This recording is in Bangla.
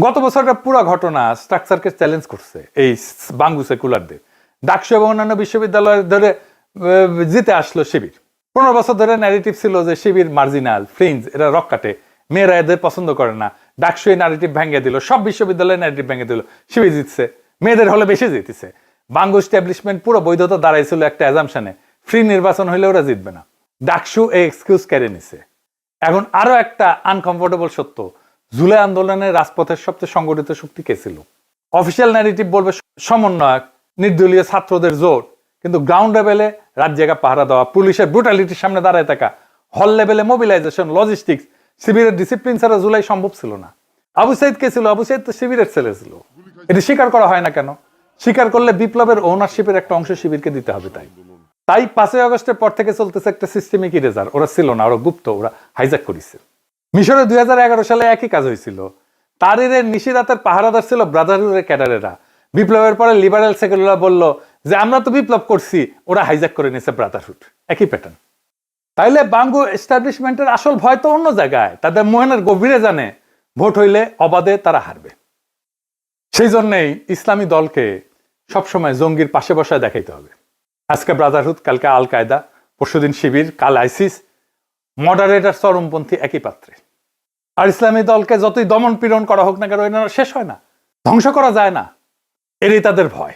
গত বছরটা পুরো ঘটনা স্ট্রাকচারকে চ্যালেঞ্জ করছে এই বাঙ্গু সেকুলারদের। ডাকসু এবং অন্যান্য বিশ্ববিদ্যালয় ধরে জিতে আসলো শিবির। 15 বছর ধরে ন্যারেটিভ ছিল যে শিবির মার্জিনাল, ফ্রিঞ্জ, এরা রক কাটে, মেয়েরা এদের পছন্দ করে না। ডাকসু এই ন্যারেটিভ ভেঙে দিল, সব বিশ্ববিদ্যালয়ের ন্যারেটিভ ভেঙে দিল, শিবির জিতছে, মেয়েদের হলে বেশি জিতেছে। বাঙ্গু এস্টাবলিশমেন্ট পুরো বৈধতা দাঁড়াইছিল একটা অ্যাজাম্পশনে, ফ্রি নির্বাচন হইলে ওরা জিতবে না। ডাকসু এই এক্সকিউজ কেড়ে নিছে। এখন আরো একটা আনকমফোর্টেবল সত্য, জুলাই আন্দোলনের রাজপথের সবচেয়ে সংগঠিত শক্তি কে ছিল? অফিসিয়াল ন্যারেটিভ বলবে সমন্বয়ক, নির্দলীয় ছাত্রদের জোট, কিন্তু গ্রাউন্ড লেভেলে রাত জায়গা পাহারা দেওয়া, পুলিশের ব্রুটালিটির সামনে দাঁড়ায় থাকা, হল লেভেলে মোবিলাইজেশন, লজিস্টিক্স, শিবিরের ডিসিপ্লিন ছাড়া জুলাই সম্ভব ছিল না। আবু সাইদ কে ছিল? আবু সাইদ তো শিবিরের ছেলে ছিল। এটি স্বীকার করা হয় না কেন? স্বীকার করলে বিপ্লবের ওনারশিপের একটা অংশ শিবিরকে দিতে হবে। তাই 5ই আগস্টের পর থেকে চলতেছে একটা সিস্টেমিক ইরেজার। ওরা ছিল না, ওরা গুপ্ত, ওরা হাইজ্যাক করেছে। মিশরে 2011 সালে একই কাজ হয়েছিল। তারিরের নিশিরাতের পাহারাদার ছিল ব্রাদারহুডের ক্যাডারেরা। বিপ্লবের পরে লিবারেল সেকুলাররা বলল যে আমরা তো বিপ্লব করছি, ওরা হাইজ্যাক করে নিয়েছে ব্রাদারহুড। একই প্যাটার্ন। তাইলে বাঙ্গু এস্টাবলিশমেন্টের আসল ভয় তো অন্য জায়গায়, তাদের মোহনের গভীরে জানে ভোট হইলে অবাধে তারা হারবে। সেই জন্যই ইসলামী দলকে সবসময় জঙ্গির পাশে বসায় দেখাইতে হবে। আজকে ব্রাদারহুড, কালকে আল কায়দা, পরশুদিন শিবির, কাল আইসিস, মডারেটার চরমপন্থী একই পাত্রে। আর ইসলামী দলকে যতই দমন পীড়ন করা হোক না কেন, শেষ হয় না, ধ্বংস করা যায় না। এরই তাদের ভয়।